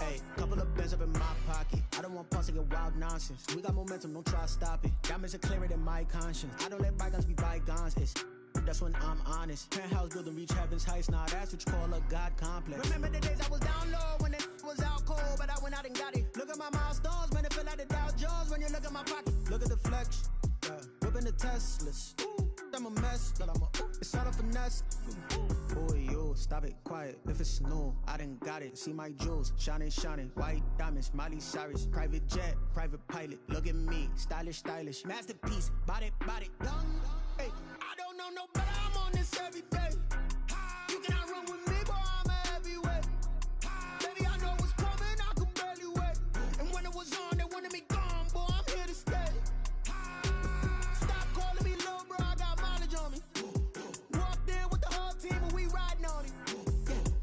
Hey, couple of bands up in my pocket. I don't want pulse to get wild nonsense. We got momentum, don't try to stop it. Diamonds are clearer than my conscience. I don't let bygones be bygones. That's when I'm honest. Penthouse building, reach heaven's heights. Now that's what you call a God complex. Remember the days I was down low when it was out cold, but I went out and got it. Look at my milestones, man, it feel like the Dow Jones when you look at my pocket. Look at the flex, whipping the Teslas. I'm a mess, but it's all a finesse. Boy, you stop it, quiet. If it's new, I done got it. See my jewels, shining, shining. White diamonds, Miley Cyrus. Private jet, private pilot. Look at me, stylish, stylish. Masterpiece, body, body, young. Hey, I don't know no better. I'm on this every day. You cannot run with me, boy. I'm a heavyweight. Baby, I know what's coming. I could barely wait. And when it was on, they wanted me gone, boy. I'm here to stay. Stop calling me little bro. I got mileage on me. Walked in with the whole team and we riding on it.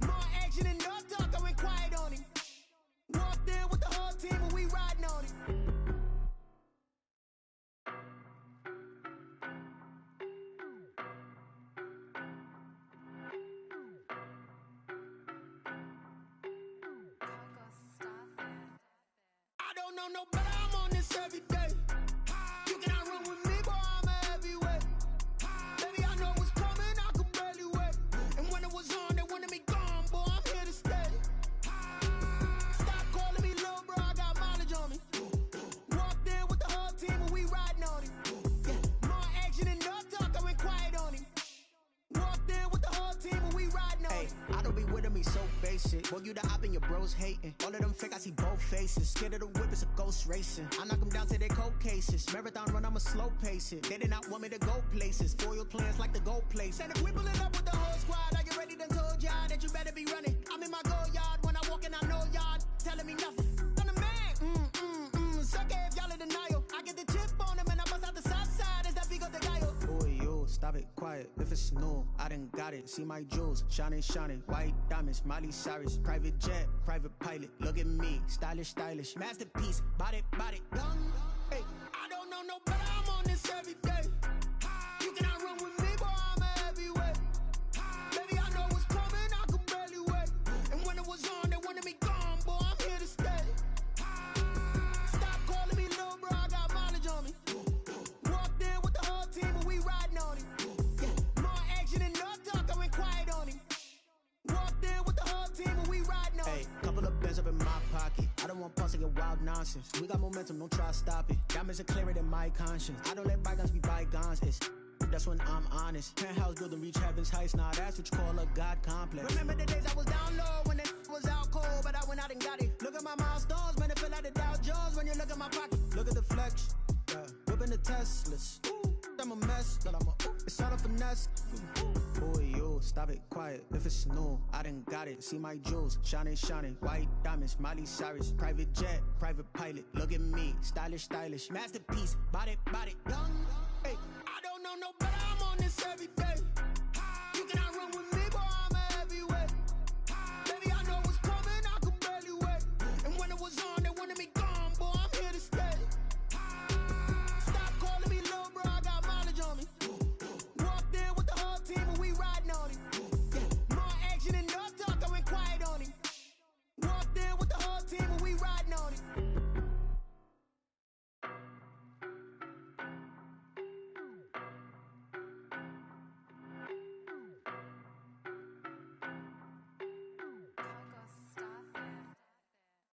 More action and no talk. I went quiet on it. Walked in with the whole team and we riding on it. No better, I'm on this every day. You cannot run with me, boy, I'm a heavyweight. Baby, I know what's coming, I could barely wait. And when it was on, they wanted me gone, boy, I'm here to stay. Stop calling me little bro, I got mileage on me. Walked in with the whole team and we riding on it. More action and no talk, I went quiet on it. Walked in with the whole team and we riding on it. Hey, I don't be with me so basic. Boy, you the op and your bros hating. All of them fake, I see both faces. Scared of the whip, it's a ghost racing. I knock them down to their cold cases. Marathon run, I'ma slow pace it. They did not want me to go places. Foil plans like the gold place. And if we pulling up with the whole squad, are you ready? Done told y'all that you better be running. I'm in my go yard. When I walk in, I know y'all telling me nothing. I'm the man. Suck it if y'all in denial. I get the chip on them and I bust out the south side. Is that Vigo de Gallo? Boy, you stop it, quiet. If it's new, I done got it. See my jewels, shining, shining. White diamonds, Miley Cyrus. Private jet, private pilot. Look at me, stylish, stylish. Masterpiece, body, body, young. Hey, I don't know no better. I'm on this every day. You cannot run with me, boy. I'm a heavyweight. Baby, I know what's coming. I could barely wait. And when it was on, they wanted me gone, boy. I'm here to stay. Stop calling me little bro. I got mileage on me. Walked in with the whole team and we riding on it. More action and no talk. I went quiet on it. Walked in with the whole team and we riding on it. Hey, couple of bands up in my pocket. I don't want pulse to get wild nonsense. We got momentum, don't try to stop it. Diamonds are clearer than my conscience. I don't let bygones be bygones. That's when I'm honest. Penthouse building, reach heaven's heights. Now that's what you call a God complex. Remember the days I was down low when it was out cold, but I went out and got it. Look at my milestones, man, it feel like the Dow Jones when you look at my pocket. Look at the flex, whipping the Teslas. I'm a mess, but it's all a finesse. Boy, you stop it, quiet. If it's new, I done got it. See my jewels, shining, shining. White diamonds, Miley Cyrus. Private jet, private pilot. Look at me, stylish, stylish. Masterpiece, body, body, young. Hey, I don't know no better. I'm on this every day. You cannot run with me, boy. I'm a heavyweight. Baby, I know what's coming. I could barely wait. And when it was on, they wanted me gone, boy. I'm here to stay. Stop calling me little bro. I got mileage on me. Walked in with the whole team and we riding on it. More action and no talk. I went quiet on it. Walked in with the whole team and we riding on it.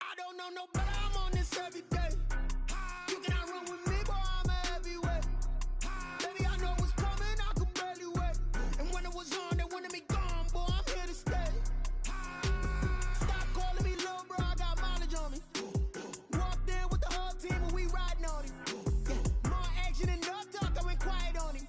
I don't know no better. I'm on this every day. You cannot run with me, boy. I'm a heavyweight. Baby, I know what's coming. I could barely wait. And when it was on, they wanted me gone, boy. I'm here to stay. Stop calling me little bro. I got mileage on me. Walked in with the whole team and we riding on it. More action and no talk. I went quiet on it.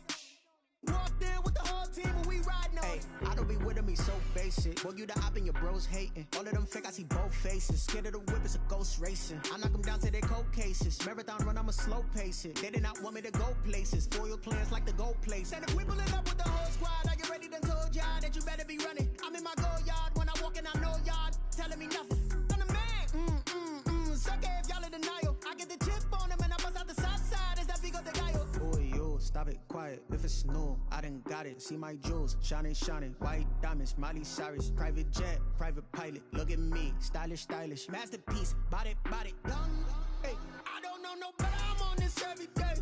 Walked in with the whole team and we riding on it. I don't be with me so basic. Boy, you the op and your bros hating. All of them fake, I see both faces. Scared of the whip, it's a ghost racing. I knock them down to their cold cases. Marathon run, I'ma slow pace it. They did not want me to go places. Foil plans like the gold place. And if we pulling up with the whole squad, are you ready? Done told y'all that you better be running. I'm in my go yard. When I walk in, I know y'all telling me nothing. I'm the man. Suck it if y'all in denial. I get the chip on them and I bust out the south side. Is that Vigo de Gallo? Boy, you stop it, quiet. If it's new, I done got it. See my jewels, shining, shining. White diamonds, Miley Cyrus. Private jet, private pilot, look at me. Stylish, stylish, masterpiece, body, body, done. Hey, I don't know no better, I'm on this every day.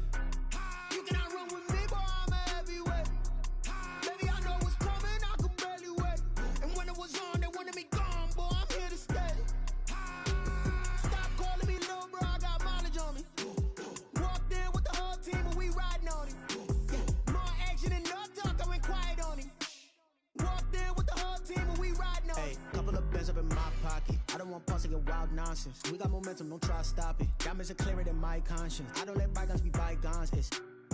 You cannot run with me, boy, I'm a heavyweight. Baby, I know what's coming, I could barely wait. And when it was on, they wanted me gone, boy, I'm here to stay. Stop calling me little bro, I got mileage on me. Walked in with the whole team and we riding on it. Yeah, more action and no talk, I went quiet on him. Walked in with the whole team and we riding on it. Couple of bands up in my pocket. I don't want pause to get wild nonsense. We got momentum, don't try to stop it. Diamonds are clearer than my conscience. I don't let bygones be bygones.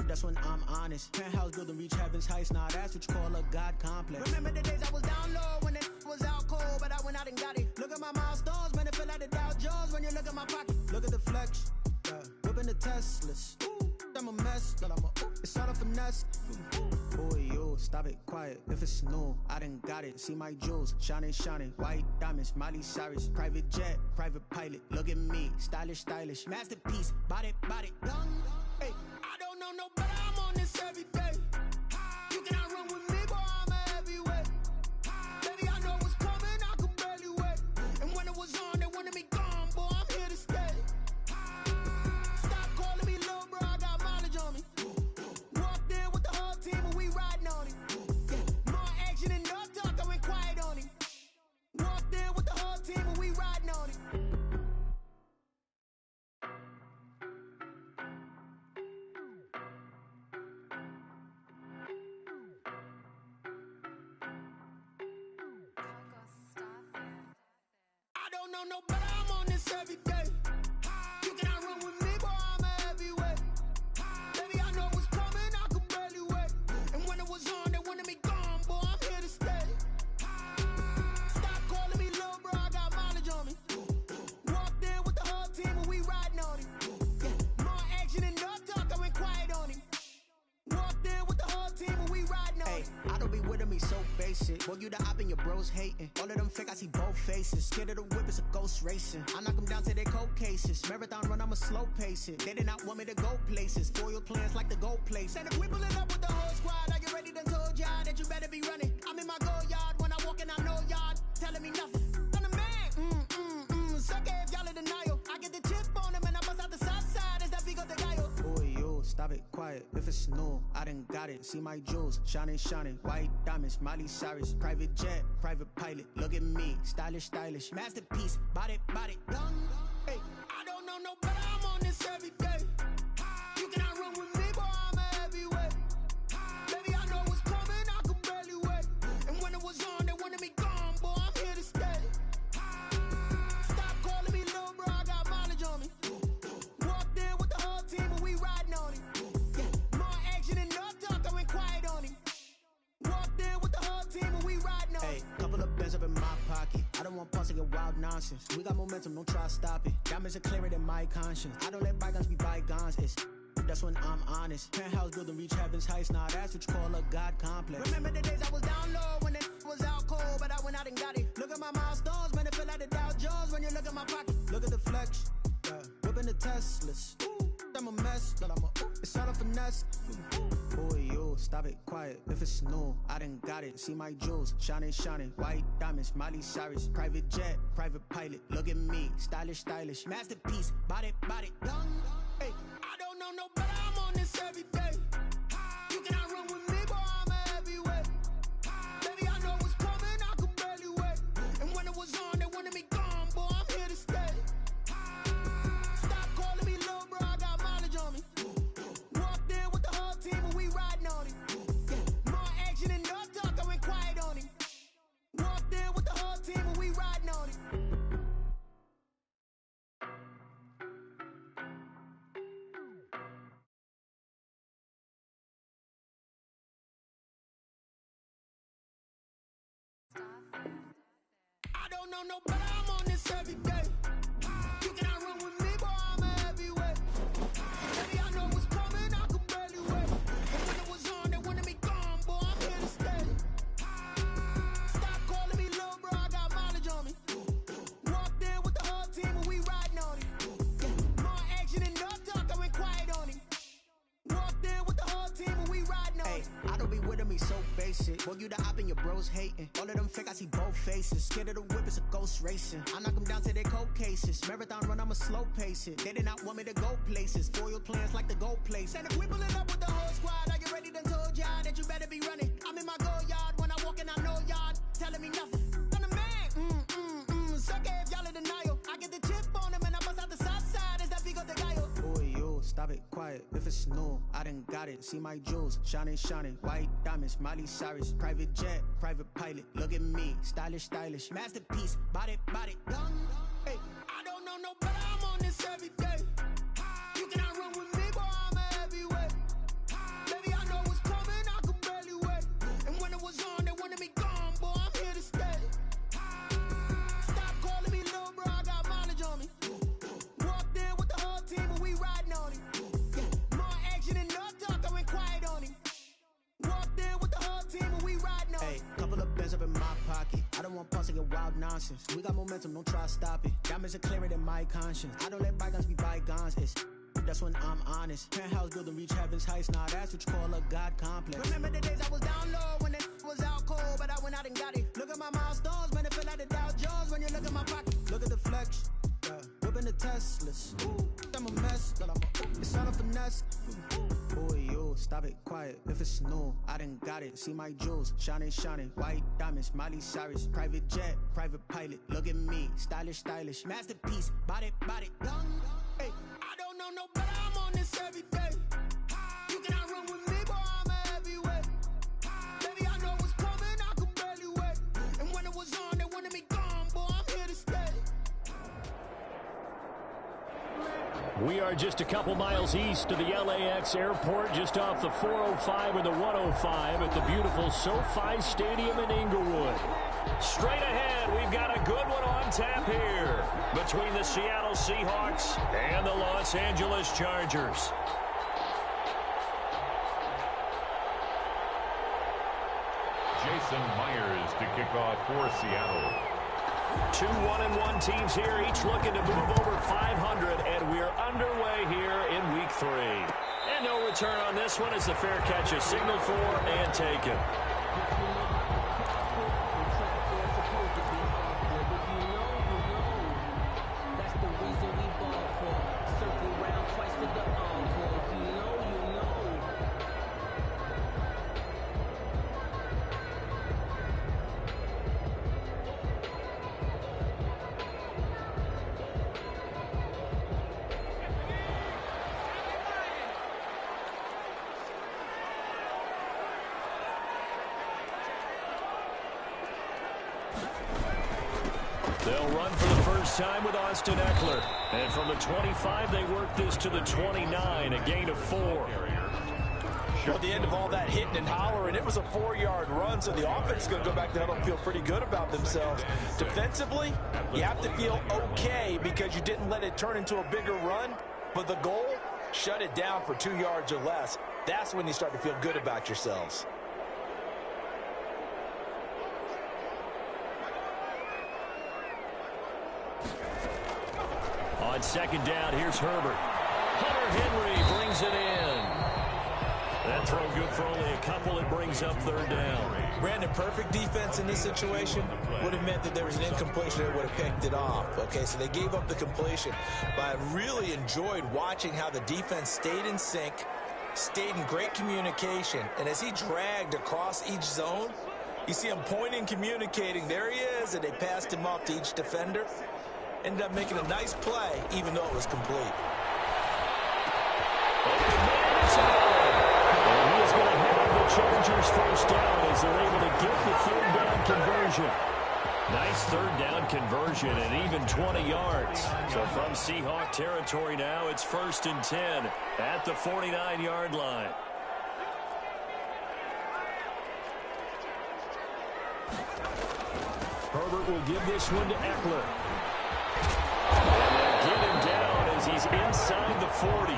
That's when I'm honest. Penthouse building, reach heaven's heights. Nah, that's what you call a God complex. Remember the days I was down low when it was out cold, but I went out and got it. Look at my milestones, man, it feel like the Dow Jones when you look at my pocket. Look at the flex, whipping the Teslas. I'm a mess, but it's all a finesse. Boy, you stop it, quiet. If it's new, I done got it. See my jewels, shining, shining. White diamonds, Miley Cyrus. Private jet, private pilot. Look at me, stylish, stylish. Masterpiece, body, body, done. Hey, I don't know no better, I'm on this every day. You cannot run with me, boy, I'm a heavyweight. Baby, I know what's coming, I could barely wait. And when it was on, they wanted me gone, boy, I'm here to stay. Stop calling me little bro, I got mileage on me. Walked in with the whole team and we riding on it. Yeah, more action and no talk, I went quiet on him. Walked in with the whole team and we riding on it. I don't know no better, I'm on this every day. You cannot run with me, boy, I'm a heavyweight. Baby, I know what's coming, I could barely wait. And when it was on, they wanted me gone, boy, I'm here to stay. Stop calling me little bro, I got mileage on me. Walked in with the whole team and we riding on it. Yeah, more action and no talk, I went quiet on him. Walked in with the whole team and we riding on it. I don't be with me so basic. Boy, you the op and your bros hating. All of them fake, I see both faces. Scared of the whip, it's a ghost racing. I knock them down to their cold cases. Marathon run, I'ma slow pace it. They did not want me to go places. Foil plans like the gold place. And if we pulling up with the whole squad, are you ready? Done told y'all that you better be running. I'm in my go yard. When I walk in, I know y'all telling me nothing. I'm the man. Suck it if y'all in denial. I get the chip on them and I bust out the south side. It's that Vigo de Gallo. Boy, you stop it, quiet. If it's new, I done got it. See my jewels, shining, shining. White diamonds, Miley Cyrus. Private jet, private pilot. Look at me, stylish, stylish. Masterpiece, body, body, done. Hey, I don't know no better, I'm on this every day. You cannot run with me, boy, I'm a heavyweight. Baby, I know what's coming, I could barely wait. And when it was on, they wanted me gone, boy, I'm here to stay. Stop calling me little bro, I got mileage on me. Walked in with the whole team and we riding on it. Yeah, more action and no talk, I went quiet on him. Walked in with the whole team and we riding on it. Couple of bands up in my pocket. I don't want pause to get wild nonsense. We got momentum, don't try to stop it. Diamonds are clearer than my conscience. I don't let bygones be bygones. That's when I'm honest. Penthouse building, reach heaven's heights. Nah, that's what you call a God complex. Remember the days I was down low when it was out cold, but I went out and got it. Look at my milestones, man, it feel like the Dow Jones when you look at my pocket. Look at the flex, whipping the Teslas. I'm a mess, but it's all a finesse. Boy, you stop it, quiet. If it's new, I done got it. See my jewels, shining, shining. White diamonds, Miley Cyrus. Private jet, private pilot. Look at me, stylish, stylish. Masterpiece, body, body, done. Hey, I don't know no better, I'm on this every day. You cannot run with me, boy, I'm a heavyweight. Baby, I know what's coming, I could barely wait. And when it was on, they wanted me gone, boy, I'm here to stay. Stop calling me little bro, I got mileage on me. Walked in with the whole team and we riding on it. Yeah, more action and no talk, I went quiet on him. Walked in with the whole team and we riding on it. I don't know no better, I'm on this every day. You cannot run with me, boy, I'm a heavyweight. Baby, I know what's coming, I could barely wait. And when it was on, they wanted me gone, boy, I'm here to stay. Stop calling me little bro, I got mileage on me. Walked in with the whole team and we riding on it. Yeah, more action and no talk, I went quiet on him. Walked in with the whole team and we riding on it. I don't be with me so basic. Boy, you the op and your bros hating. All of them fake, I see both faces. Scared of the whip, it's a ghost racing. I knock them down to their cold cases. Marathon run, I'ma slow pace it. They did not want me to go places. Foil plans like the gold place. And if we pulling up with the whole squad, are you ready? Done told y'all that you better be running. I'm in my go yard when I walk in, I know y'all telling me nothing. I'm the man. Suck it if y'all in denial. I get the chip on them and I bust out the south side. Is that Vigo de Gallo? Boy, yo, stop it, quiet. If it's new, I done got it. See my jewels, shining, white diamonds, Miley Cyrus, private jet, private pilot. Look at me, stylish, masterpiece, body, done. Hey, I don't know no better. I'm on this every day. You cannot run with me, boy. I'm a heavyweight. Baby, I know what's coming. I could barely wait. And when it was on, they wanted me gone, boy. I'm here to stay. Stop calling me little bro. I got mileage on me. Walked in with the whole team, and we riding on him. More action and no talk. I went quiet on him. Walked in with the whole team, and we riding on him. Hey, couple of bands up in my pocket. I don't want pulse to get wild nonsense. We got momentum, don't try to stop it. Diamonds are clearer than my conscience. I don't let bygones be bygones. That's when I'm honest. Penthouse building, reach heaven's heights. Nah, that's what you call a God complex. Remember the days I was down low when it was out cold, but I went out and got it. Look at my milestones, man, it feel like the Dow Jones when you look at my pocket. Look at the flex, whipping the Teslas. Ooh, I'm a mess, it's all a finesse. Boy, yo, stop it, quiet. If it's new, I done got it. See my jewels, shining, white diamonds, Miley Cyrus, private jet, private pilot. Look at me, stylish, masterpiece, body, done. Hey, I don't know no better. I'm on this every day. You cannot run with me, boy. I'm a heavyweight. Baby, I know what's coming. I could barely wait. And when it was on, they wanted me gone, boy. I'm here to stay. We are just a couple miles east of the LAX airport, just off the 405 and the 105 at the beautiful SoFi Stadium in Inglewood. Straight ahead, we've got a good one on tap here between the Seattle Seahawks and the Los Angeles Chargers. Jason Myers to kick off for Seattle. 2 1-1 teams here, each looking to move over 500, and we're underway here in Week 3. And no return on this one as the fair catch is signaled for and taken. They'll run for the first time with Austin Eckler. And from the 25, they work this to the 29, a gain of 4. Well, at the end of all that hitting and hollering, it was a 4-yard run, so the offense is going to go back to huddle and feel pretty good about themselves. Defensively, you have to feel okay because you didn't let it turn into a bigger run, but the goal, shut it down for 2 yards or less. That's when you start to feel good about yourselves. On second down, here's Herbert. Hunter Henry brings it in. That throw good for only a couple. It brings up third down. Brandon, perfect defense in this situation would have meant that there was an incompletion that would have picked it off. Okay, so they gave up the completion. But I really enjoyed watching how the defense stayed in sync, stayed in great communication. And as he dragged across each zone, you see him pointing, communicating. There he is, and they passed him off to each defender. Ended up making a nice play, even though it was complete. And he is going to have the Chargers first down as they're able to get the third down conversion. Nice third down conversion and even 20 yards. So from Seahawk territory now, it's 1st and 10 at the 49-yard line. Herbert will give this one to Eckler. And get him down as he's inside the 40.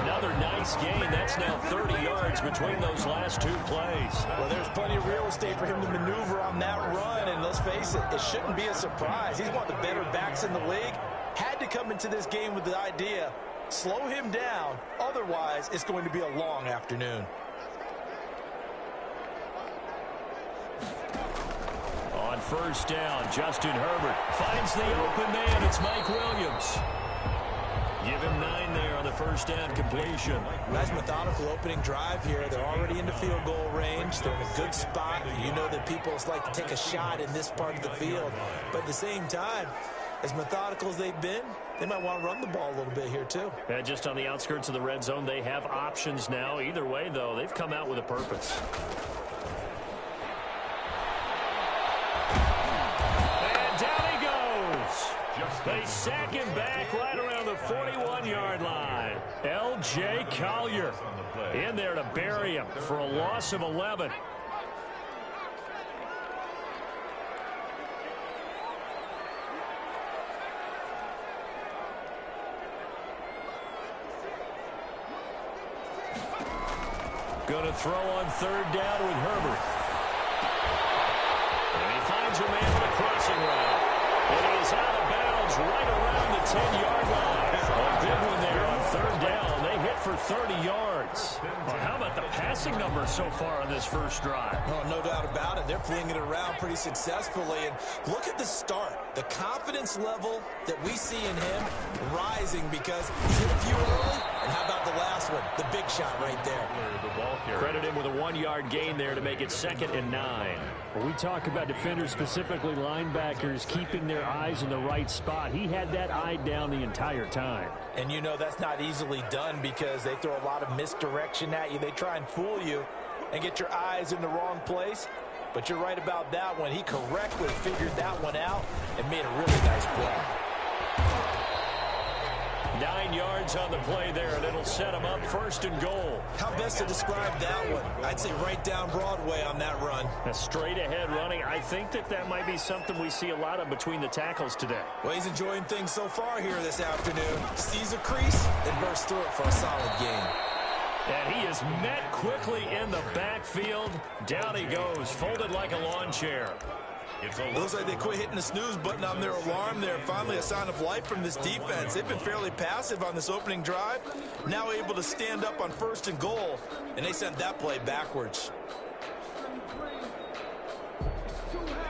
Another nice gain. That's now 30 yards between those last 2 plays. Well, there's plenty of real estate for him to maneuver on that run, and let's face it, it shouldn't be a surprise. He's one of the better backs in the league. Had to come into this game with the idea, slow him down, otherwise it's going to be a long afternoon. first down. Justin Herbert finds the open man. It's Mike Williams. Give him 9 there on the first down completion. Nice methodical opening drive here. They're already into field goal range. They're in a good spot. You know that people like to take a shot in this part of the field. But at the same time, as methodical as they've been, they might want to run the ball a little bit here too. Yeah, just on the outskirts of the red zone, they have options now. Either way, though, they've come out with a purpose. And down he goes. They sack him back right around the 41-yard line. L.J. Collier in there to bury him for a loss of 11. Going to throw on third down with Herbert. And he finds a man on a crossing route. And he is out of bounds right around the 10-yard line. A big one there on third down. They hit for 30 yards. Well, how about the passing numbers so far on this first drive? Oh, no doubt about it. They're flinging it around pretty successfully. And look at the start. The confidence level that we see in him rising because he's hit a few early. And how about the last one? The big shot right there. Credit him with a 1-yard gain there to make it 2nd and 9. When we talk about defenders, specifically linebackers, keeping their eyes in the right spot, he had that eye down the entire time. And you know that's not easily done because they throw a lot of misdirection at you. They try and fool you and get your eyes in the wrong place. But you're right about that one. He correctly figured that one out and made a really nice play. 9 yards on the play there, and it'll set him up 1st and goal. How best to describe that one? I'd say right down Broadway on that run. A straight ahead running. I think that might be something we see a lot of between the tackles today. Well, he's enjoying things so far here this afternoon. Sees a crease and bursts through it for a solid gain. And he is met quickly in the backfield. Down he goes, folded like a lawn chair. It looks like they quit hitting the snooze button on their alarm there. Finally a sign of life from this defense. They've been fairly passive on this opening drive. Now able to stand up on 1st and goal. And they sent that play backwards.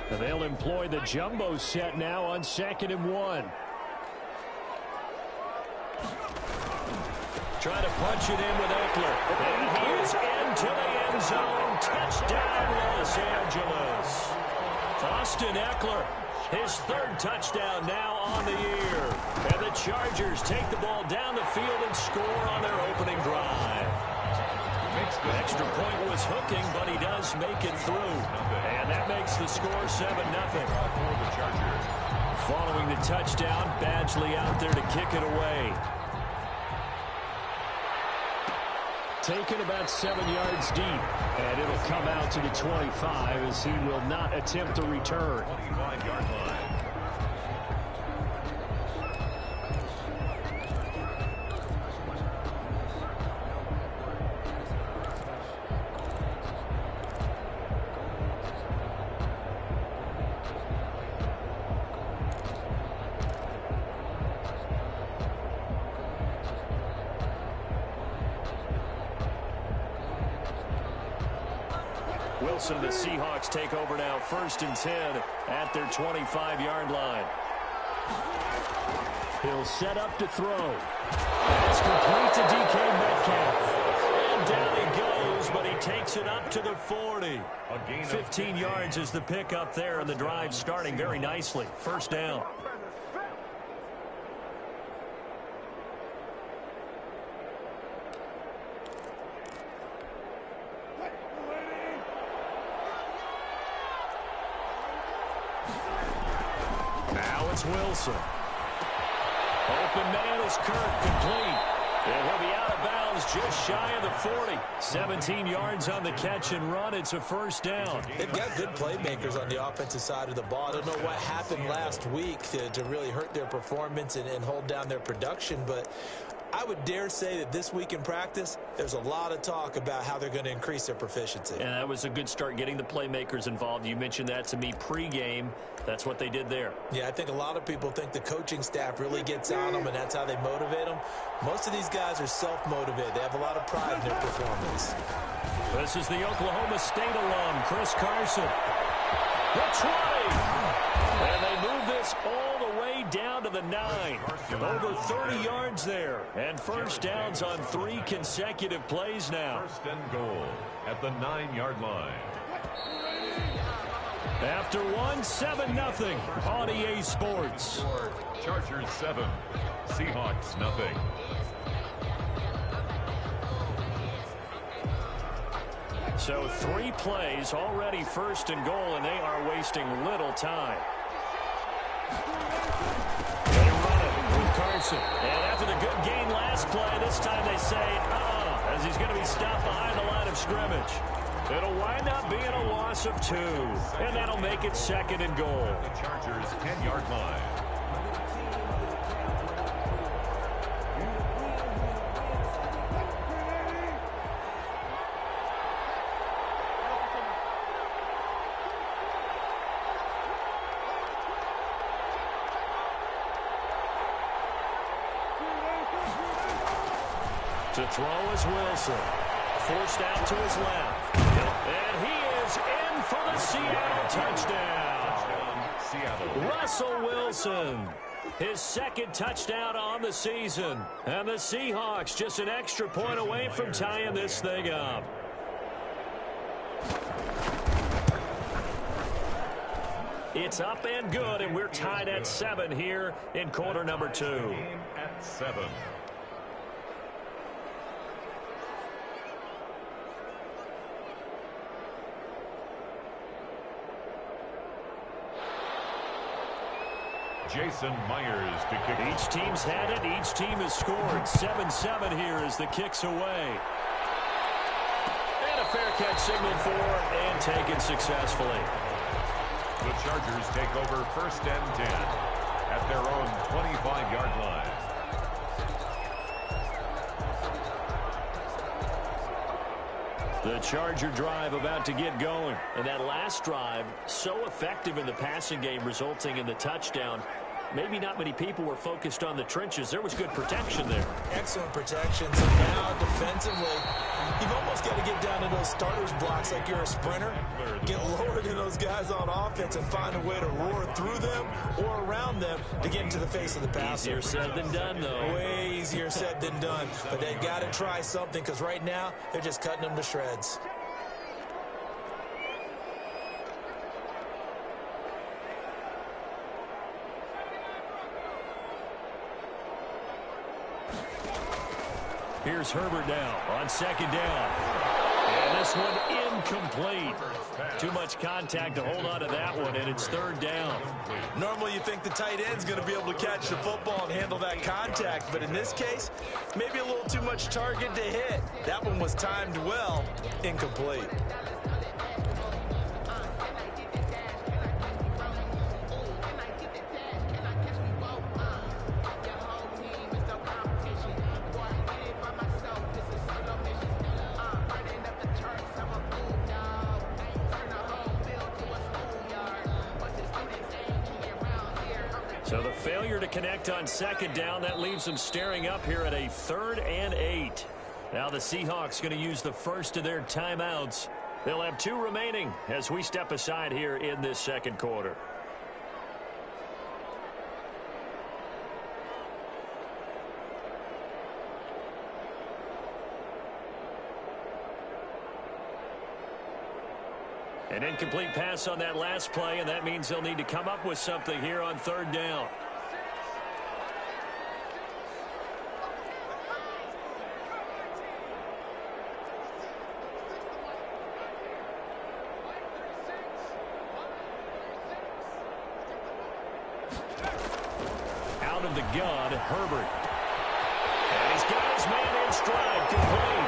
And they'll employ the jumbo set now on 2nd and 1. Try to punch it in with Eckler. And he is into the end zone. Touchdown, Los Angeles. Austin Eckler, his 3rd touchdown now on the year. And the Chargers take the ball down the field and score on their opening drive. The extra point was hooking, but he does make it through. And that makes the score 7-0. Following the touchdown, Badgley out there to kick it away. Taken about 7 yards deep, and it'll come out to the 25 as he will not attempt to return. 25-yard line. Wilson, the Seahawks take over now, 1st and 10 at their 25-yard line. He'll set up to throw. It's complete to DK Metcalf. And down he goes, but he takes it up to the 40. 15 yards is the pickup there, and the drive starting very nicely. 1st down. Wilson. Open man is Kirk, complete. And he'll be out of bounds just shy of the 40. 17 yards on the catch and run. It's a 1st down. They've got good playmakers on the offensive side of the ball. I don't know what happened last week to really hurt their performance and hold down their production, but I would dare say that this week in practice, there's a lot of talk about how they're going to increase their proficiency. And that was a good start getting the playmakers involved. You mentioned that to me pregame. That's what they did there. Yeah, I think a lot of people think the coaching staff really gets on them, and that's how they motivate them. Most of these guys are self-motivated. They have a lot of pride in their performance. This is the Oklahoma State alum, Chris Carson. The 20. And they move this all the way down to the 9. Over 30 yards there. And first downs on 3 consecutive plays now. First and goal at the 9-yard line. After 7-0 on EA Sports. Chargers 7, Seahawks 0. So 3 plays already first and goal, and they are wasting little time. They run it with Carson. And after the good gain last play, this time they say, as he's going to be stopped behind the line of scrimmage. It'll wind up being a loss of 2, and that'll make it second and goal. The Chargers 10-yard line. To throw is Wilson. Forced out to his left. And he is in for the Seattle touchdown. Seattle. Russell Wilson. His second touchdown on the season. And the Seahawks just an extra point away from tying this thing up. It's up and good, and we're tied at 7 here in quarter number 2. Game at 7. Jason Myers to kick. Each team's had it. Each team has scored. 7-7 here as the kick's away. And a fair catch signaled for and taken successfully. The Chargers take over first and 10 at their own 25-yard line. The Charger drive about to get going. And that last drive, so effective in the passing game, resulting in the touchdown. Maybe not many people were focused on the trenches. There was good protection there. Excellent protection. So now defensively, you've almost got to get down to those starters blocks like you're a sprinter. Get lower than those guys on offense and find a way to roar through them or around them to get into the face of the passer. Easier said than done, though. Way easier said than done. But they've got to try something because right now they're just cutting them to shreds. Here's Herbert now on second down. And this one incomplete. Too much contact to hold on to that one, and it's third down. Normally you think the tight end's going to be able to catch the football and handle that contact, but in this case, maybe a little too much target to hit. That one was timed well, incomplete. So the failure to connect on second down, that leaves them staring up here at a 3rd and 8. Now the Seahawks going to use the first of their timeouts. They'll have 2 remaining as we step aside here in this second quarter. An incomplete pass on that last play, and that means they'll need to come up with something here on third down. Out of the gun, Herbert. And he's got his man in stride, complete.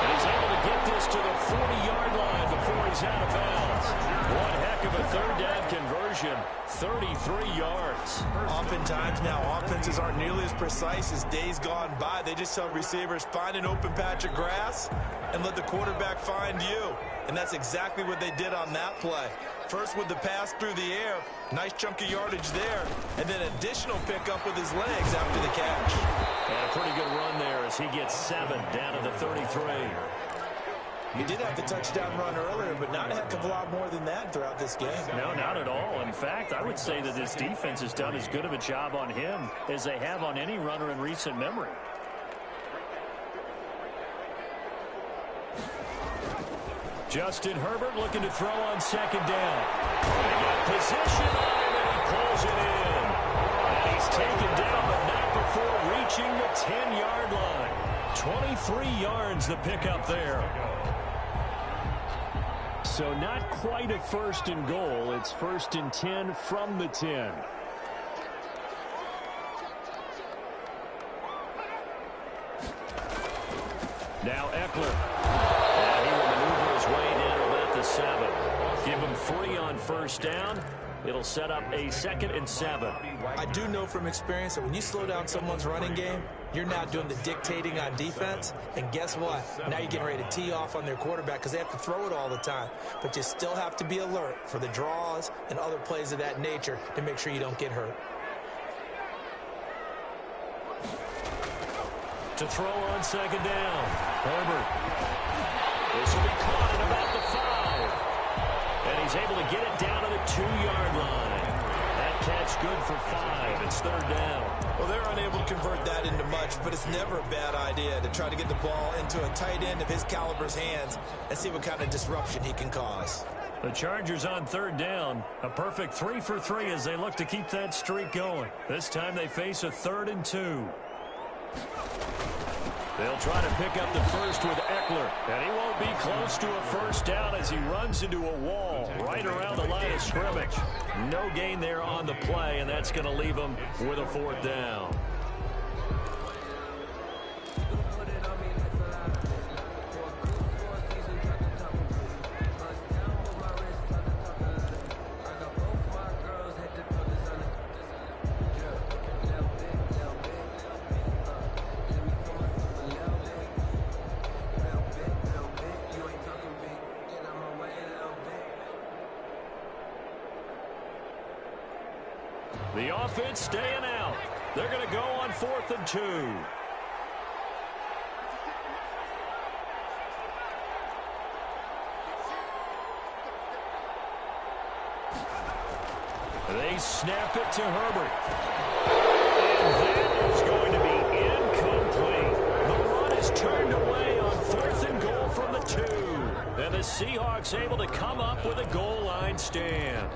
And he's able to get this to the 40-yard line before he's out of bounds. One heck of a third down conversion, 33 yards. Oftentimes now offenses aren't nearly as precise as days gone by. They just tell receivers, find an open patch of grass and let the quarterback find you. And that's exactly what they did on that play. First with the pass through the air, nice chunk of yardage there, and then additional pickup with his legs after the catch. And a pretty good run there as he gets 7 down to the 33. He did have the touchdown run earlier, but not a heck of a lot more than that throughout this game. No, not at all. In fact, I would say that this defense has done as good of a job on him as they have on any runner in recent memory. Justin Herbert looking to throw on second down. They got position on him, and he pulls it in. And he's taken down, but not before reaching the 10-yard line. 23 yards the pickup there. So not quite a first and goal. It's first and 10 from the 10. Now Eckler. And he will maneuver his way down to about the 7. Give him 3 on first down. It'll set up a 2nd and 7. I do know from experience that when you slow down someone's running game, you're now doing the dictating on defense. And guess what? Now you're getting ready to tee off on their quarterback because they have to throw it all the time. But you still have to be alert for the draws and other plays of that nature to make sure you don't get hurt. To throw on second down. Herbert. This will be caught at about the 5. And he's able to get it down to the 2-yard line. That catch good for 5. It's 3rd down. Well, they're unable to convert that into much, but it's never a bad idea to try to get the ball into a tight end of his caliber's hands and see what kind of disruption he can cause. The Chargers on 3rd down. A perfect 3 for 3 as they look to keep that streak going. This time they face a 3rd and 2. They'll try to pick up the first with Eckler, and he won't be close to a first down as he runs into a wall right around the line of scrimmage. No gain there on the play, and that's going to leave him with a 4th down. The offense staying out. They're going to go on 4th and 2. They snap it to Herbert. And that is going to be incomplete. The run is turned away on 4th and goal from the 2. And the Seahawks able to come up with a goal line stand.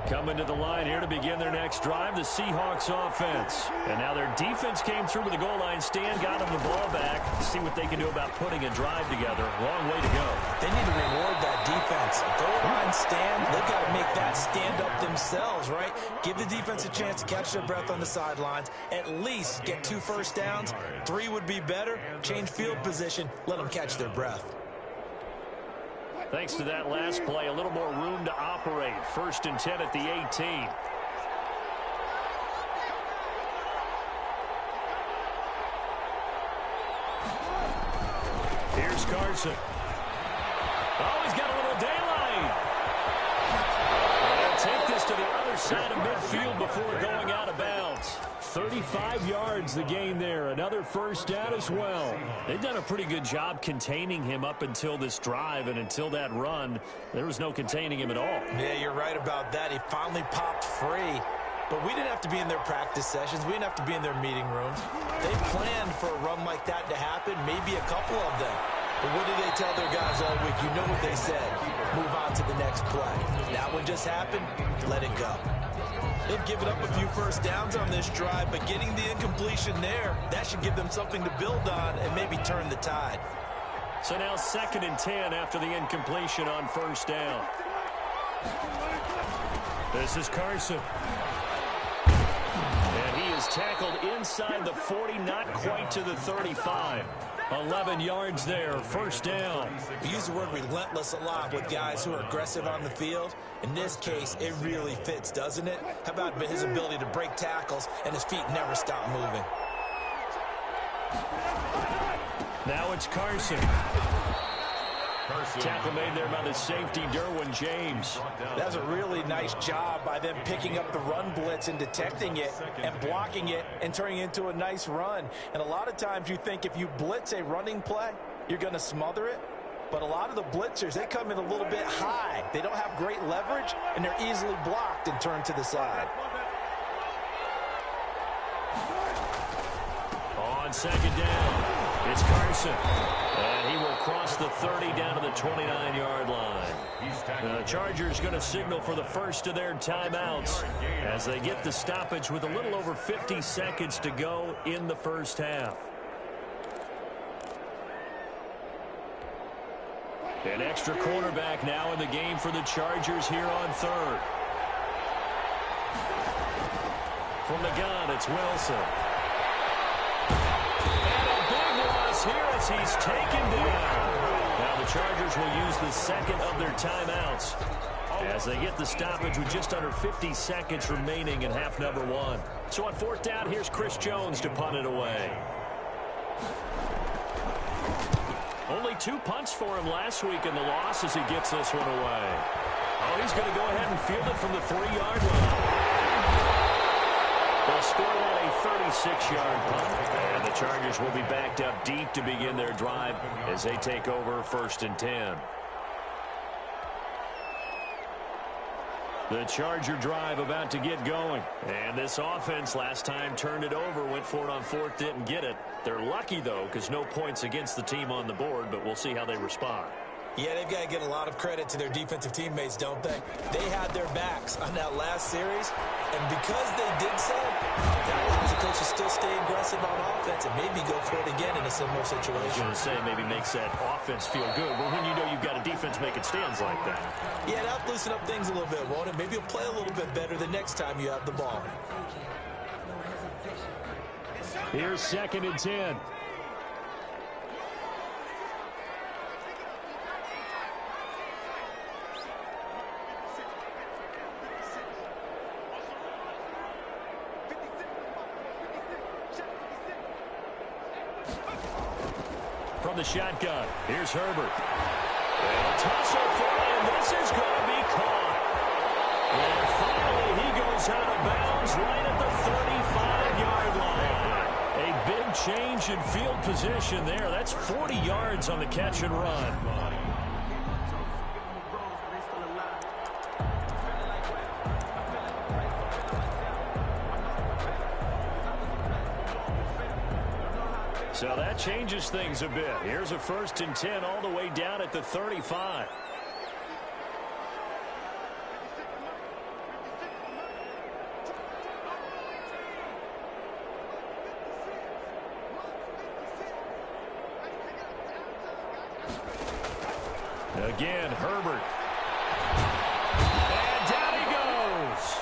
Coming to the line here to begin their next drive, the Seahawks offense. And now their defense came through with a goal line stand, got them the ball back. See what they can do about putting a drive together. Long way to go. They need to reward that defense. Goal line stand, they've got to make that stand up themselves, right? Give the defense a chance to catch their breath on the sidelines. At least get 2 first downs. 3 would be better. Change field position. Let them catch their breath. Thanks to that last play, a little more room to operate. 1st and 10 at the 18. Here's Carson. Oh, he's got a little daylight. They'll take this to the other side of midfield before going out of bounds. 35 yards the gain there. Another first down as well. They've done a pretty good job containing him up until this drive, and until that run, there was no containing him at all. Yeah, you're right about that. He finally popped free. But we didn't have to be in their practice sessions. We didn't have to be in their meeting rooms. They planned for a run like that to happen, maybe a couple of them. But what did they tell their guys all week? You know what they said. Move on to the next play. That one just happened. Let it go. They've given up a few first downs on this drive, but getting the incompletion there, that should give them something to build on and maybe turn the tide. So now 2nd and 10 after the incompletion on first down. This is Carson. And he is tackled inside the 40, not quite to the 35. 11 yards there, first down. We use the word relentless a lot with guys who are aggressive on the field. In this case, it really fits, doesn't it? How about his ability to break tackles and his feet never stop moving? Now it's Carson. Tackle made there by the safety, Derwin James. That's a really nice job by them picking up the run blitz and detecting it and blocking it and turning it into a nice run. And a lot of times you think if you blitz a running play, you're going to smother it. But a lot of the blitzers, they come in a little bit high. They don't have great leverage, and they're easily blocked and turned to the side. On second down, it's Carson. And he will cross the 30 down to the 29-yard line. The Chargers going to signal for the first of their timeouts as they get the stoppage with a little over 50 seconds to go in the first half. An extra cornerback now in the game for the Chargers here on third. From the gun, it's Wilson. And a big loss here as he's taken down. Now the Chargers will use the second of their timeouts as they get the stoppage with just under 50 seconds remaining in half number one. So on fourth down, here's Chris Jones to punt it away. Only 2 punts for him last week in the loss as he gets this one away. Oh, he's going to go ahead and field it from the 3-yard line. They'll score that a 36-yard punt. And the Chargers will be backed up deep to begin their drive as they take over first and 10. The Charger drive about to get going. And this offense last time turned it over, went for it on fourth, didn't get it. They're lucky, though, because no points against the team on the board, but we'll see how they respond. Yeah, they've got to get a lot of credit to their defensive teammates, don't they? They had their backs on that last series, and because they did so, that allows the coach to still stay aggressive on offense and maybe go for it again in a similar situation. I was going to say maybe makes that offense feel good, but when you know you've got a defense making stands like that. Yeah, that'll loosen up things a little bit, won't it? Maybe you'll play a little bit better the next time you have the ball. Here's second and 10. From the shotgun, here's Herbert. And a tussle for it, and this is going to be caught. And finally, he goes out of bounds right at the 35-yard line. A big change in field position there. That's 40 yards on the catch and run. So that changes things a bit. Here's a first and 10 all the way down at the 35. Again, Herbert. And down he goes.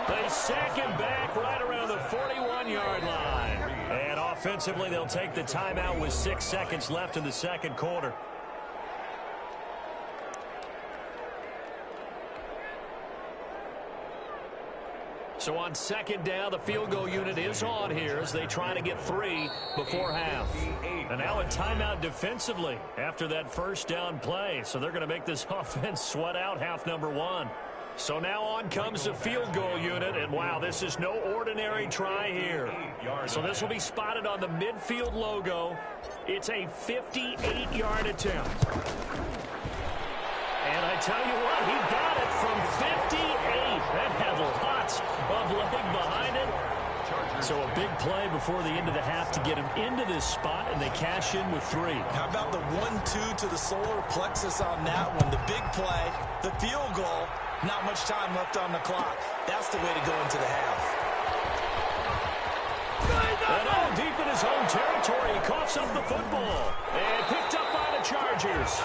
They sack him back right around the 41-yard line. And offensively, they'll take the timeout with 6 seconds left in the second quarter. So on second down, the field goal unit is on here as they try to get 3 before half. And now a timeout defensively after that first down play. So they're going to make this offense sweat out half number one. So now on comes the field goal unit, and wow, this is no ordinary try here. So this will be spotted on the midfield logo. It's a 58-yard attempt. And I tell you what, he got it from 58. That had lots of leg behind it. So a big play before the end of the half to get him into this spot, and they cash in with 3. How about the 1-2 to the solar plexus on that one? The big play, the field goal, not much time left on the clock. That's the way to go into the half. And all deep in his own territory, he coughs up the football. And picked up by the Chargers.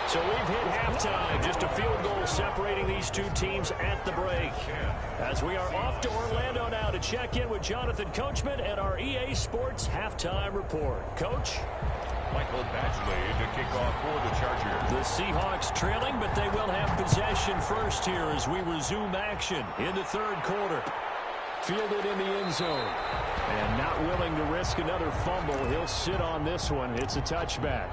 So we've hit halftime. Just a field goal separating these two teams at the break. As we are off to Orlando now to check in with Jonathan Coachman and our EA Sports Halftime Report. Coach? Michael Badgley to kick off for the Chargers. The Seahawks trailing, but they will have possession first here as we resume action in the third quarter. Fielded in the end zone. And not willing to risk another fumble. He'll sit on this one. It's a touchback.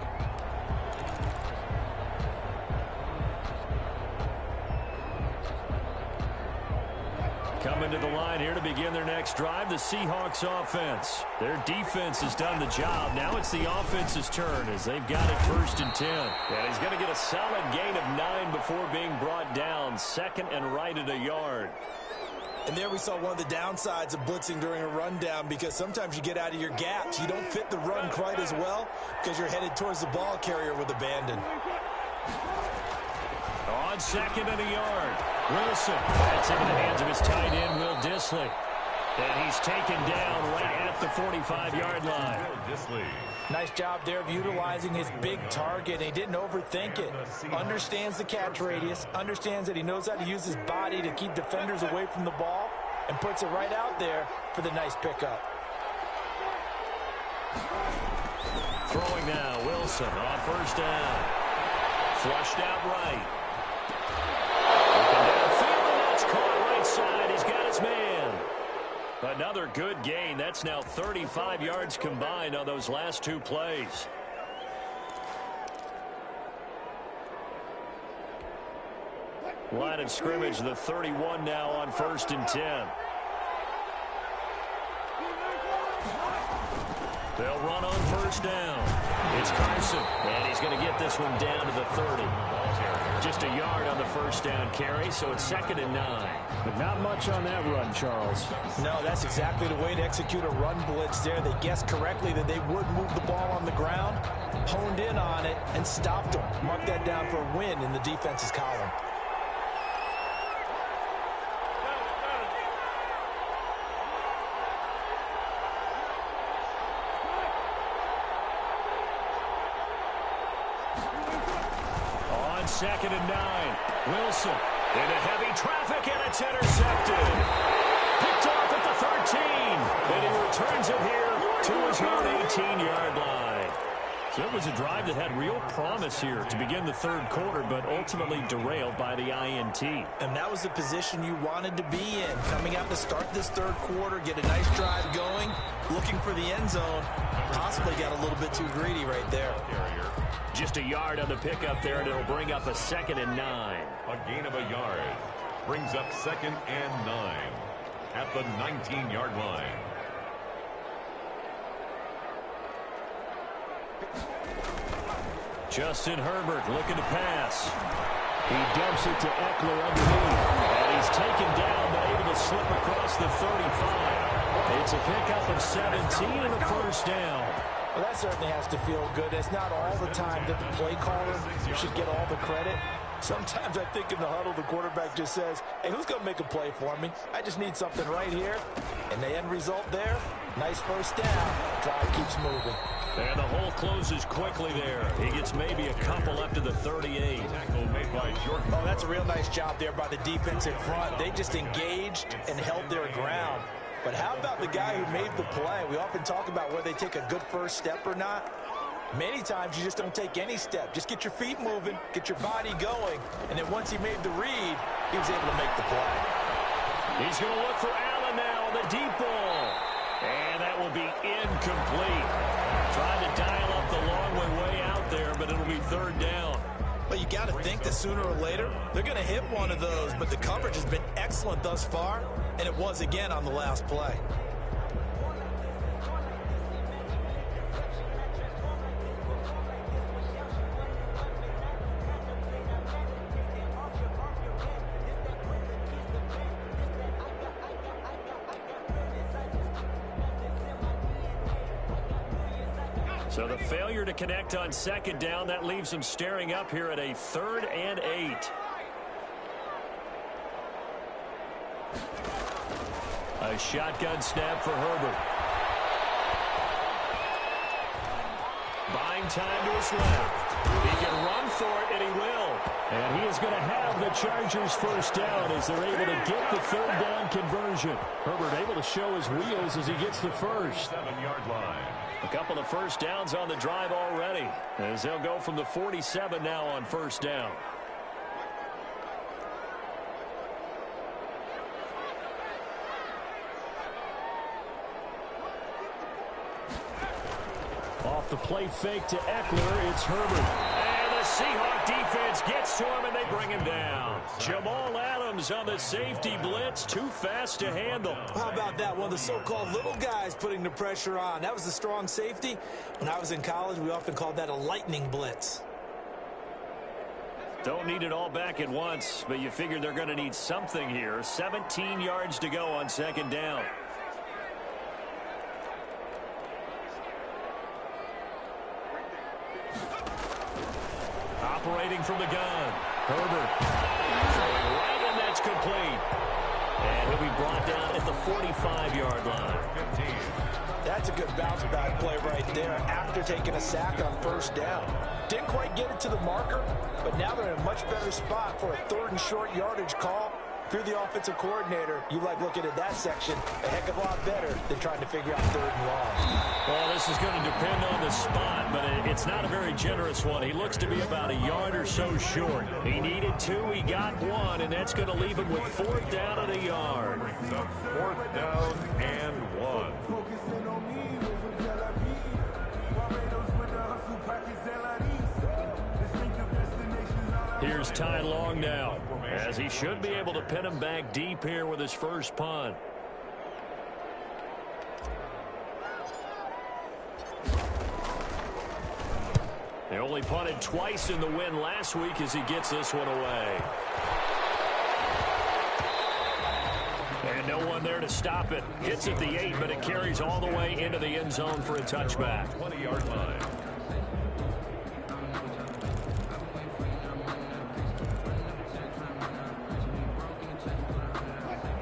Coming to the line here to begin their next drive, the Seahawks offense. Their defense has done the job. Now it's the offense's turn as they've got it 1st and 10. And he's going to get a solid gain of 9 before being brought down. Second and right at a yard. And there we saw one of the downsides of blitzing during a rundown, because sometimes you get out of your gaps. You don't fit the run quite as well because you're headed towards the ball carrier with abandon. On 2nd and a yard, Wilson. That's into the hands of his tight end, Will Dissly. And he's taken down right at the 45-yard line. Nice job there of utilizing his big target. He didn't overthink it. Understands the catch radius. Understands that he knows how to use his body to keep defenders away from the ball. And puts it right out there for the nice pickup. Throwing now, Wilson on 1st down. Flushed out right. Looking downfield, and that's caught right side. He's got his man. Another good gain. That's now 35 yards combined on those last 2 plays. Line of scrimmage, the 31 now on 1st and 10. They'll run on 1st down. It's Carson, and he's going to get this one down to the 30. Just a yard on the 1st down carry, so it's 2nd and 9. But not much on that run, Charles. No, that's exactly the way to execute a run blitz there. They guessed correctly that they would move the ball on the ground, honed in on it, and stopped them. Mark that down for a win in the defense's column. On 2nd and 9, Wilson into heavy traffic, and it's intercepted. Picked off at the 13, and he returns it here to his own 18-yard line. So it was a drive that had real promise here to begin the 3rd quarter, but ultimately derailed by the INT. And that was the position you wanted to be in. Coming out to start this 3rd quarter, get a nice drive going, looking for the end zone. Possibly got a little bit too greedy right there. Just a yard on the pickup there, and it'll bring up a 2nd and 9. A gain of a yard brings up 2nd and 9 at the 19-yard line. Justin Herbert looking to pass. He dumps it to Eckler underneath. And he's taken down, but able to slip across the 35. It's a pickup of 17 and a 1st down. Well, that certainly has to feel good. It's not all the time that the play caller should get all the credit. Sometimes I think in the huddle, the quarterback just says, hey, who's going to make a play for me? I just need something right here. And the end result there, nice 1st down. Drive keeps moving. And the hole closes quickly there. He gets maybe a couple up to the 38. Tackle made by Jordan. Oh, that's a real nice job there by the defense in front. They just engaged and held their ground. But how about the guy who made the play? We often talk about whether they take a good 1st step or not. Many times you just don't take any step. Just get your feet moving, get your body going, and then once he made the read, he was able to make the play. He's going to look for Allen now on the deep ball. And that will be incomplete. Trying to dial up the long way out there, but it'll be 3rd down. Well, you got to think that sooner or later, they're going to hit one of those, but the coverage has been excellent thus far, and it was again on the last play. So the failure to connect on 2nd down, that leaves them staring up here at a 3rd and 8. A shotgun snap for Herbert. Buying time to his left. He can run for it, and he will. And he is going to have the Chargers 1st down as they're able to get the 3rd down conversion. Herbert able to show his wheels as he gets the 1st. 7-yard line. A couple of 1st downs on the drive already, as they'll go from the 47 now on 1st down. the play fake to Eckler. It's Herbert. And the Seahawk defense gets to him, and they bring him down. Jamal Adams on the safety blitz. Too fast to handle. How about that? One of the so-called little guys putting the pressure on. That was the strong safety. When I was in college, we often called that a lightning blitz. Don't need it all back at once, but you figure they're going to need something here. 17 yards to go on second down. Operating from the gun. Herbert. Right, and that's complete. And he'll be brought down at the 45-yard line. 15. That's a good bounce-back play right there after taking a sack on first down. Didn't quite get it to the marker, but now they're in a much better spot for a 3rd and short yardage call. If you're the offensive coordinator, you like looking at that section a heck of a lot better than trying to figure out 3rd and long. Well, this is going to depend on the spot, but it's not a very generous one. He looks to be about a yard or so short. He needed 2, he got 1, and that's going to leave him with 4th down and a yard. Brings up 4th down and 1. Here's Ty Long now, as he should be able to pin him back deep here with his first punt. They only punted twice in the win last week as he gets this one away. And no one there to stop it. Hits at the 8, but it carries all the way into the end zone for a touchback. 20-yard line.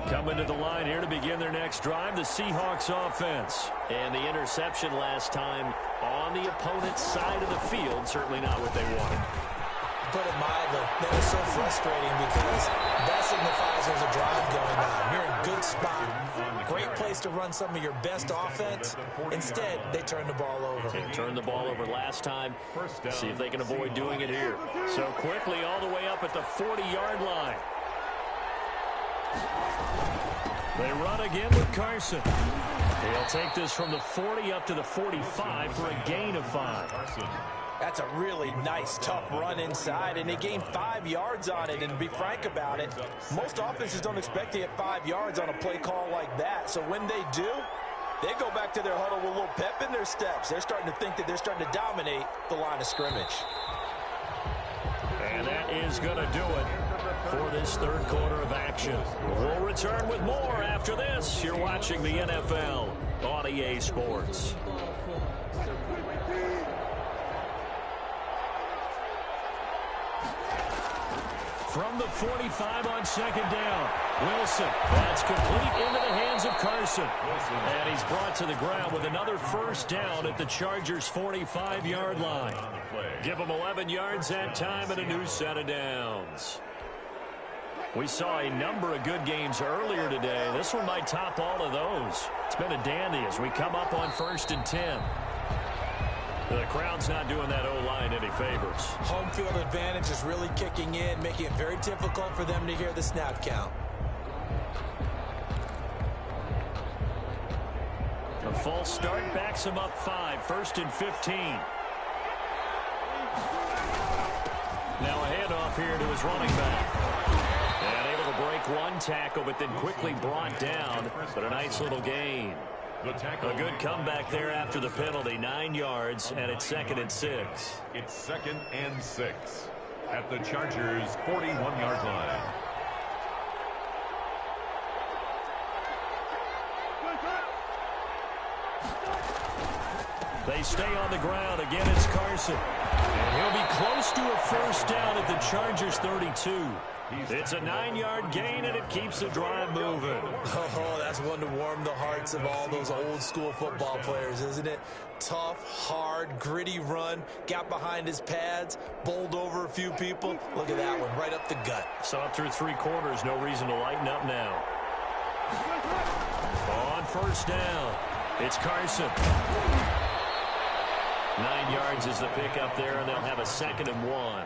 Coming to the line here to begin their next drive, the Seahawks offense. And the interception last time on the opponent's side of the field, certainly not what they wanted. Put it mildly, that is so frustrating because that signifies there's a drive going on. You're in a good spot. Great place to run some of your best offense. Instead, they turn the ball over. They turned the ball over last time. See if they can avoid doing it here. So quickly all the way up at the 40-yard line. They run again with Carson. He'll take this from the 40 up to the 45 for a gain of 5. That's a really nice, tough run inside, and they gained 5 yards on it. And to be frank about it, most offenses don't expect to get 5 yards on a play call like that. So when they do, they go back to their huddle with a little pep in their steps. They're starting to think that they're starting to dominate the line of scrimmage. And that is going to do it for this 3rd quarter of action. We'll return with more after this. You're watching the NFL on EA Sports. From the 45 on second down, Wilson. That's complete into the hands of Carson. And he's brought to the ground with another first down at the Chargers' 45-yard line. Give him 11 yards that time and a new set of downs. We saw a number of good games earlier today. This one might top all of those. It's been a dandy as we come up on 1st and 10. The crowd's not doing that O-line any favors. Home field advantage is really kicking in, making it very difficult for them to hear the snap count. A false start backs him up 5, 1st and 15. Now a handoff here to his running back. And able to break one tackle, but then quickly brought down. But a nice little gain. A good comeback there after the penalty. 9 yards, and it's 2nd and 6. It's 2nd and 6 at the Chargers' 41-yard line. They stay on the ground. Again, it's Carson. And he'll be close to a first down at the Chargers' 32. It's a 9-yard gain, and it keeps the drive moving. Oh, that's one to warm the hearts of all those old-school football players, isn't it? Tough, hard, gritty run, got behind his pads, bowled over a few people. Look at that one, right up the gut. Saw it through 3 quarters, no reason to lighten up now. On first down, it's Carson. 9 yards is the pickup there, and they'll have a 2nd and 1.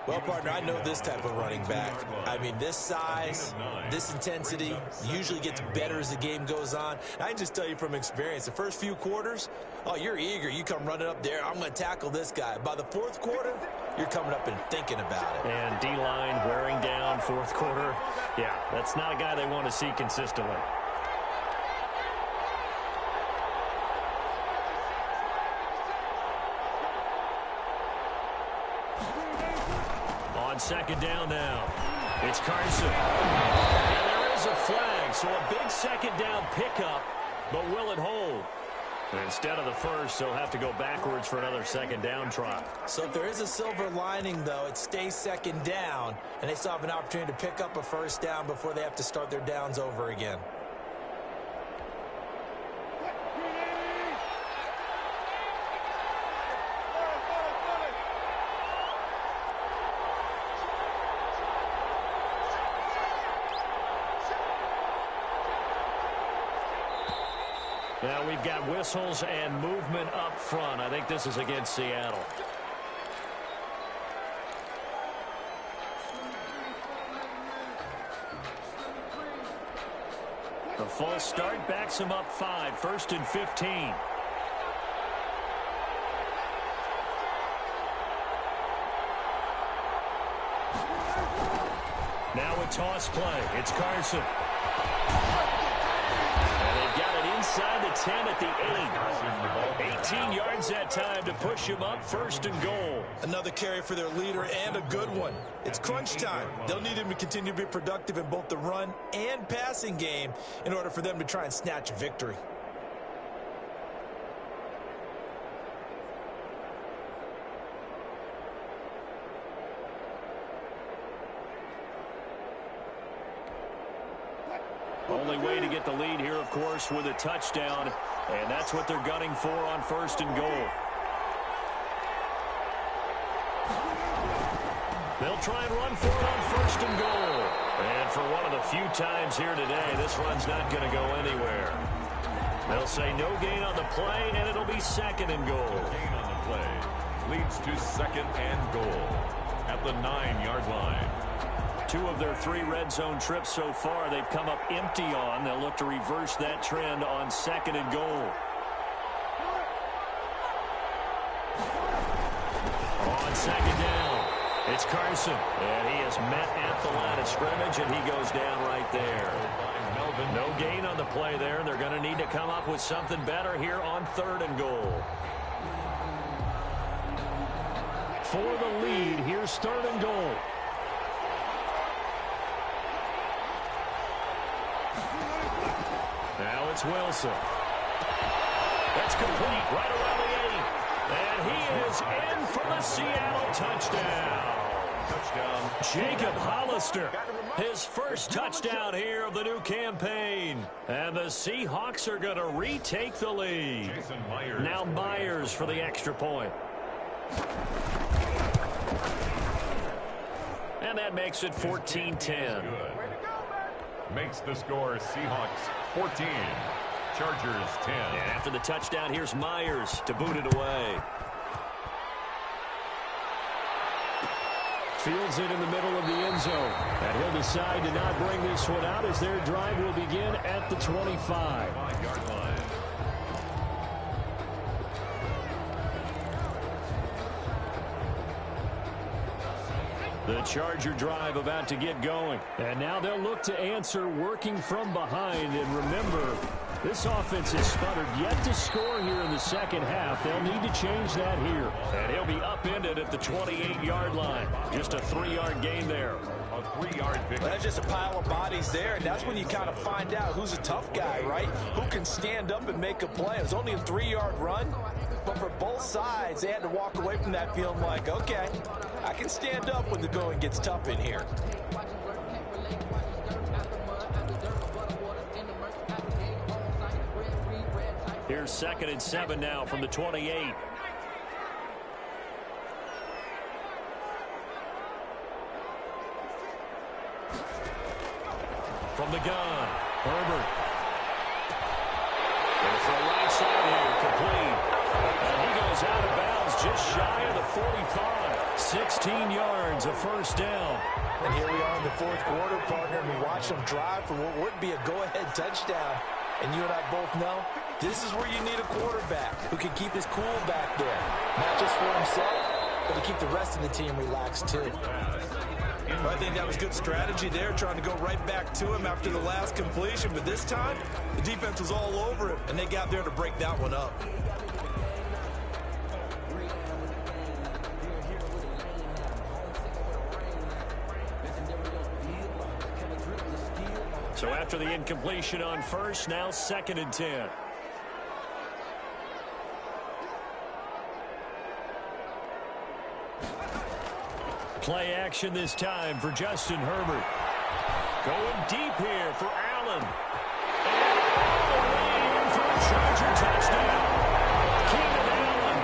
Well, partner, I know this type of running back. I mean, this size, this intensity usually gets better as the game goes on. I can just tell you from experience, the first few quarters, oh, you're eager. You come running up there, I'm going to tackle this guy. By the fourth quarter, you're coming up and thinking about it. And D-line wearing down fourth quarter. Yeah, that's not a guy they want to see consistently. On second down now, it's Carson. And there is a flag, so a big second down pickup, but will it hold? And instead of the first, they'll have to go backwards for another second down try. So if there is a silver lining, though, it stays second down, and they still have an opportunity to pick up a first down before they have to start their downs over again. Now we've got whistles and movement up front. I think this is against Seattle. The false start backs him up 5, 1st and 15. Now a toss play. It's Carson. Inside the 10 at the 8. 18 yards that time to him up, 1st and goal. Another carry for their leader and a good one. It's crunch time. They'll need him to continue to be productive in both the run and passing game in order for them to try and snatch a victory. Only way to get the lead here, of course, with a touchdown, and that's what they're gunning for on 1st and goal. They'll try and run for it on 1st and goal. And for one of the few times here today, this run's not going to go anywhere. They'll say no gain on the play, and it'll be 2nd and goal. No gain on the play leads to 2nd and goal at the 9-yard line. 2 of their 3 red zone trips so far they've come up empty on. They'll look to reverse that trend on 2nd and goal. On 2nd down, it's Carson. And he is met at the line of scrimmage, and he goes down right there. No gain on the play there. They're going to need to come up with something better here on 3rd and goal. For the lead, here's 3rd and goal. Now it's Wilson. That's complete right around the 8. And he is in for the Seattle touchdown. Touchdown. Jacob Hollister, his first touchdown here of the new campaign. And the Seahawks are going to retake the lead. Jason Myers. Now Myers for the extra point. And that makes it 14-10. Makes the score Seahawks 14, Chargers 10. And after the touchdown, here's Myers to boot it away. Fields it in the middle of the end zone. And he'll decide to not bring this one out as their drive will begin at the 25. 5-yard line. The Charger drive about to get going. And now they'll look to answer working from behind. And remember, this offense has sputtered yet to score here in the second half. They'll need to change that here. And he'll be upended at the 28-yard line. Just a 3-yard gain there. A 3-yard pick. Well, that's just a pile of bodies there, and that's when you kind of find out who's a tough guy, right? Who can stand up and make a play. It was only a 3-yard run, but for both sides, they had to walk away from that feeling like, okay, I can stand up when the going gets tough in here. Here's 2nd and 7 now from the 28. From the gun, Herbert. And for the right side here, complete. And he goes out of bounds just shy of the 45. 16 yards, a first down. And here we are in the fourth quarter, partner, and we watch them drive for what would be a go-ahead touchdown. And you and I both know this is where you need a quarterback who can keep his cool back there. Not just for himself, but to keep the rest of the team relaxed too. Well, I think that was good strategy there, trying to go right back to him after the last completion. But this time, the defense was all over him, and they got there to break that one up. So after the incompletion on first, now 2nd and 10. Play action this time for Justin Herbert. Going deep here for Allen. And all the way in for a Charger touchdown. Keenan Allen,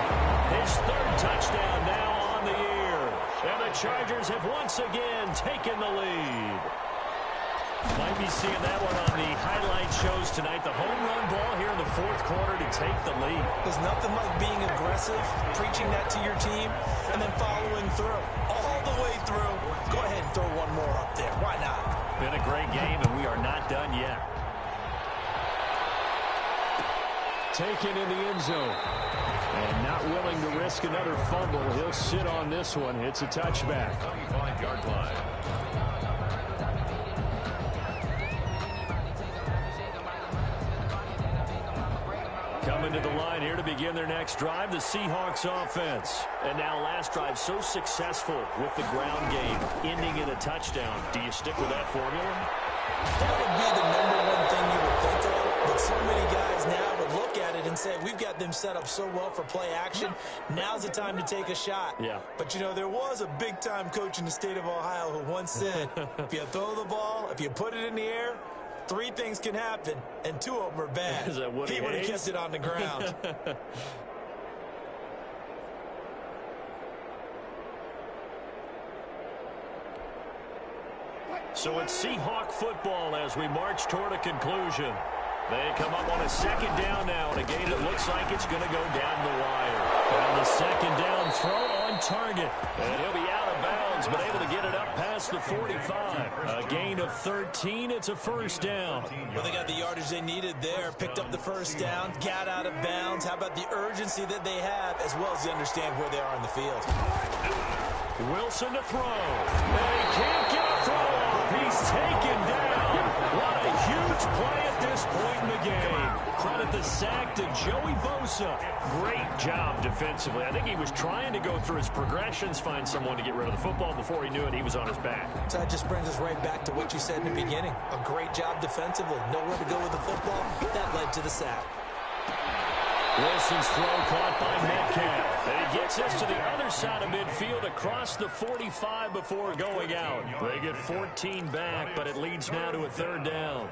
his 3rd touchdown now on the year. And the Chargers have once again taken the lead. Might be seeing that one on the highlight shows tonight. The home run ball here in the 4th quarter to take the lead. There's nothing like being aggressive, preaching that to your team, and then following through. All the way through. Go ahead and throw one more up there. Why not? Been a great game, and we are not done yet. Taken in the end zone. And not willing to risk another fumble. He'll sit on this one. It's a touchback. 25-yard line. Coming to the line here to begin their next drive, the Seahawks offense. And now last drive so successful with the ground game, ending in a touchdown. Do you stick with that formula? That would be the #1 thing you would think of, but so many guys now would look at it and say, we've got them set up so well for play action. Now's the time to take a shot. Yeah. But, you know, there was a big-time coach in the state of Ohio who once said, if you throw the ball, if you put it in the air, 3 things can happen, and 2 of them are bad. Is that Woody He would have Hayes? kept it on the ground. So it's Seahawk football as we march toward a conclusion. They come up on a 2nd down now in a game that looks like it's going to go down the wire. And the 2nd down throw on target. And he'll be out of bounds, but able to get it up past the 45. A gain of 13. It's a first down. Well, they got the yardage they needed there, picked up the first down, got out of bounds. How about the urgency that they have, as well as they understand where they are in the field. Wilson to throw. They can't get a throw off. He's taken down. What a huge play at this point in the game. Credit the sack to Joey Bosa. Great job defensively. I think he was trying to go through his progressions, find someone to get rid of the football. Before he knew it, he was on his back. So that just brings us right back to what you said in the beginning. A great job defensively. Nowhere to go with the football. That led to the sack. Wilson's throw caught by Metcalf. And he gets this to the other side of midfield across the 45 before going out. They get 14 back, but it leads now to a 3rd down.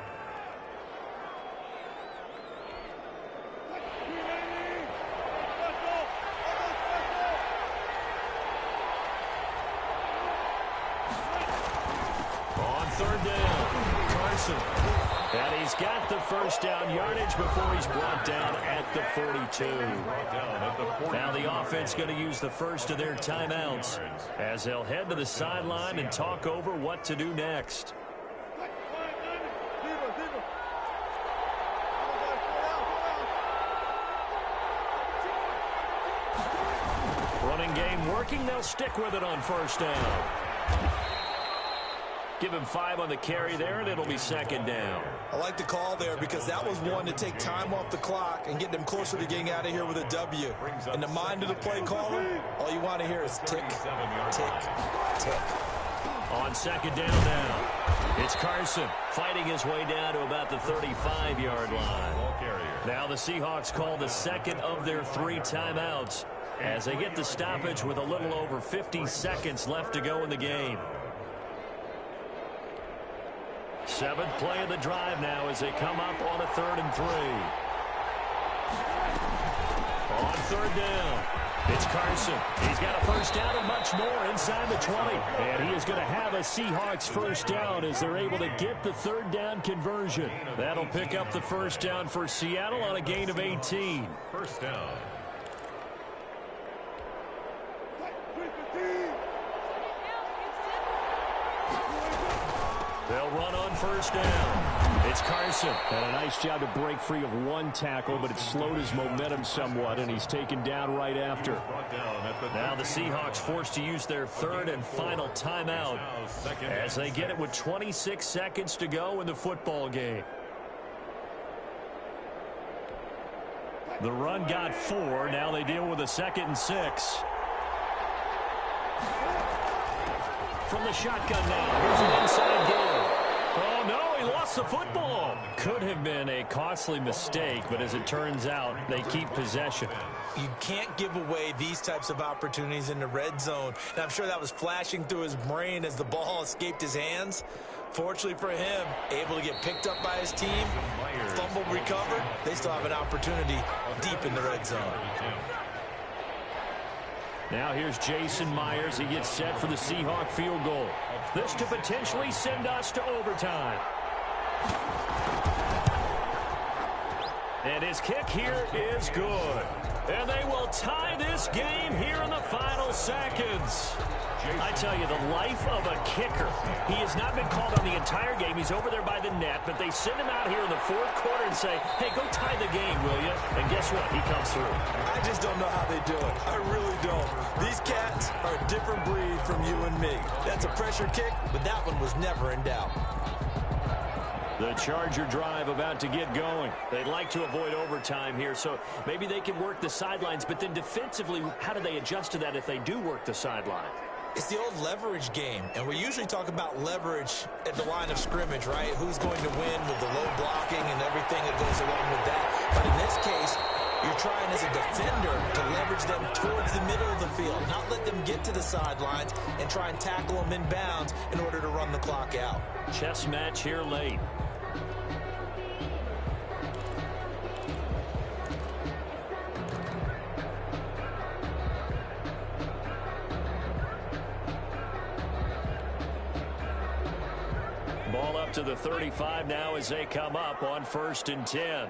On 3rd down, Carson. And he's got the first down yardage before he's brought down at the 42. Now the offense going to use the first of their timeouts as they'll head to the sideline and talk over what to do next. Running game working. They'll stick with it on first down. Give him 5 on the carry there, and it'll be 2nd down. I like the call there because that was one to take time off the clock and get them closer to getting out of here with a W. In the mind of the play caller, all you want to hear is tick, tick, tick. On 2nd down now, it's Carson fighting his way down to about the 35-yard line. Now the Seahawks call the 2nd of their 3 timeouts as they get the stoppage with a little over 50 seconds left to go in the game. 7th play of the drive now as they come up on a 3rd and 3. On 3rd down, it's Carson. He's got a first down and much more inside the 20. And he is going to have a Seahawks first down as they're able to get the 3rd down conversion. That'll pick up the first down for Seattle on a gain of 18. First down. They'll run on first down. It's Carson. And a nice job to break free of one tackle, but it slowed his momentum somewhat, and he's taken down right after. Now the Seahawks forced to use their third and final timeout as they get it with 26 seconds to go in the football game. The run got 4. Now they deal with a 2nd and 6. From the shotgun now. Here's an inside game. Oh, no, he lost the football. Could have been a costly mistake, but as it turns out, they keep possession. You can't give away these types of opportunities in the red zone. And I'm sure that was flashing through his brain as the ball escaped his hands. Fortunately for him, able to get picked up by his team, fumble recovered. They still have an opportunity deep in the red zone. Now here's Jason Myers. He gets set for the Seahawk field goal. This to potentially send us to overtime. And his kick here is good. And they will tie this game here in the final seconds. I tell you, the life of a kicker. He has not been called on the entire game. He's over there by the net, but they send him out here in the fourth quarter and say, hey, go tie the game, will you? And guess what? He comes through. I just don't know how they do it. I really don't. These cats are a different breed from you and me. That's a pressure kick, but that one was never in doubt. The Charger drive about to get going. They'd like to avoid overtime here, so maybe they can work the sidelines, but then defensively, how do they adjust to that if they do work the sideline? It's the old leverage game, and we usually talk about leverage at the line of scrimmage, right? Who's going to win with the low blocking and everything that goes along with that. But in this case, you're trying as a defender to leverage them towards the middle of the field, not let them get to the sidelines and try and tackle them in bounds in order to run the clock out. Chess match here late. Ball up to the 35 now as they come up on 1st and 10.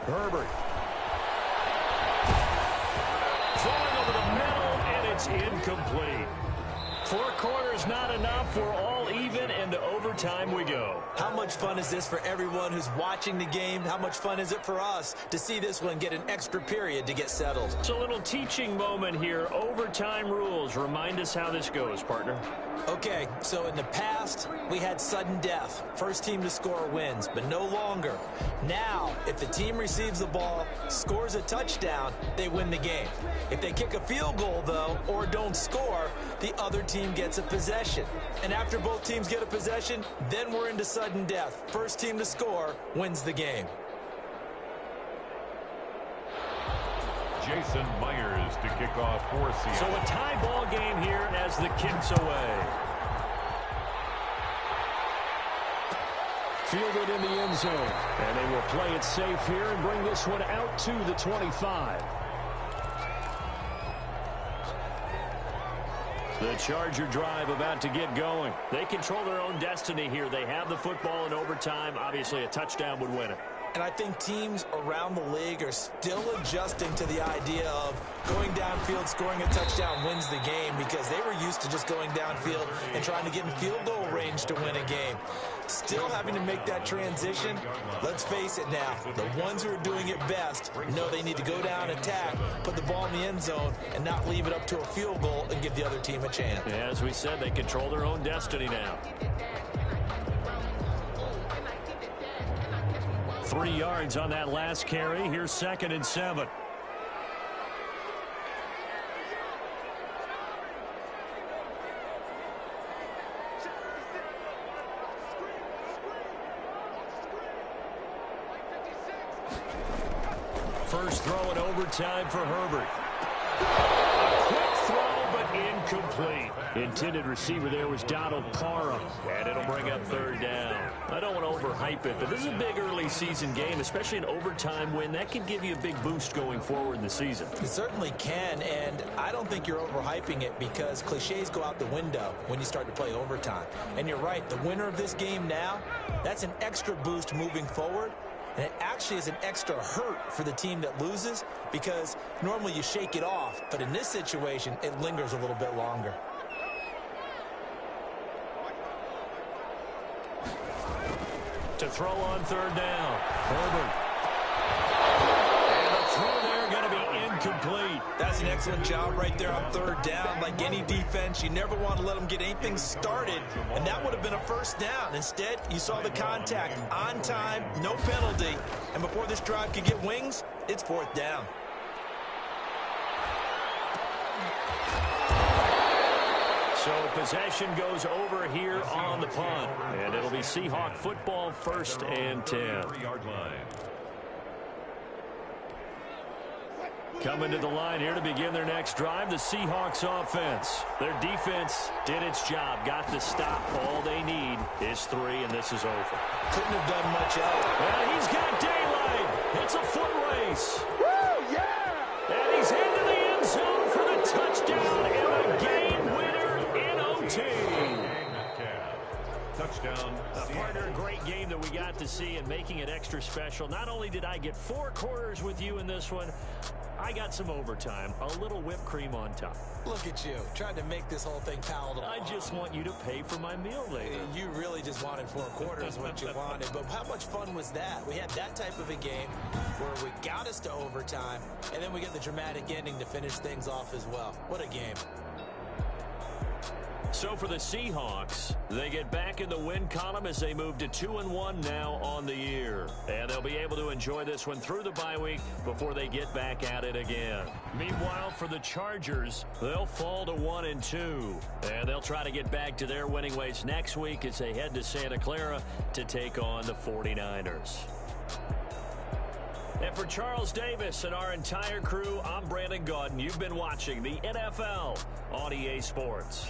Herbert. Throwing over the middle, and it's incomplete. 4 quarters not enough. We're all even, and to overtime we go. How much fun is this for everyone who's watching the game? How much fun is it for us to see this one get an extra period to get settled? It's a little teaching moment here. Overtime rules. Remind us how this goes, partner. Okay, so in the past, we had sudden death. First team to score wins, but no longer. Now, if the team receives the ball, scores a touchdown, they win the game. If they kick a field goal, though, or don't score, the other team gets a possession. And after both teams get a possession, then we're into sudden death. First team to score wins the game. Jason Myers to kick off for Seattle. So a tie ball game here as the kick's away. Fielded in the end zone. And they will play it safe here and bring this one out to the 25. The Charger drive about to get going. They control their own destiny here. They have the football in overtime. Obviously, a touchdown would win it. And I think teams around the league are still adjusting to the idea of going downfield, scoring a touchdown wins the game, because they were used to just going downfield and trying to get in field goal range to win a game. Still having to make that transition. Let's face it now, the ones who are doing it best know they need to go down, attack, put the ball in the end zone, and not leave it up to a field goal and give the other team a chance. Yeah, as we said, they control their own destiny now. 3 yards on that last carry. Here's 2nd and 7. First throw in overtime for Herbert. Quick throw, but incomplete. Intended receiver there was Donald Parham, and it'll bring up 3rd down. I don't want to overhype it, but this is a big early season game, especially an overtime win. That can give you a big boost going forward in the season. It certainly can, and I don't think you're overhyping it, because cliches go out the window when you start to play overtime. And you're right, the winner of this game now, that's an extra boost moving forward. And it actually is an extra hurt for the team that loses because normally you shake it off. But in this situation, it lingers a little bit longer. To throw on third down, Herbert. And the throw there going to be incomplete. That's an excellent job right there on third down. Like any defense, you never want to let them get anything started, and that would have been a first down. Instead, you saw the contact on time, no penalty, and before this drive could get wings, it's fourth down. So possession goes over here on the punt, and it'll be Seahawk football, 1st and 10. 3-yard line. Coming to the line here to begin their next drive, the Seahawks offense. Their defense did its job, got the stop. All they need is 3, and this is over. Couldn't have done much else. And he's got daylight. It's a foot race. Woo, yeah! And he's into the end zone for the touchdown and a game winner in OT. Touchdown. Partner, great game that we got to see and making it extra special. Not only did I get 4 quarters with you in this one, I got some overtime, a little whipped cream on top. Look at you, trying to make this whole thing palatable. I just want you to pay for my meal later. You really just wanted 4 quarters what you wanted, but how much fun was that? We had that type of a game where we got us to overtime, and then we get the dramatic ending to finish things off as well. What a game. So for the Seahawks, they get back in the win column as they move to 2-1 now on the year. And they'll be able to enjoy this one through the bye week before they get back at it again. Meanwhile, for the Chargers, they'll fall to 1-2. And they'll try to get back to their winning ways next week as they head to Santa Clara to take on the 49ers. And for Charles Davis and our entire crew, I'm Brandon Gaudin. You've been watching the NFL on EA Sports.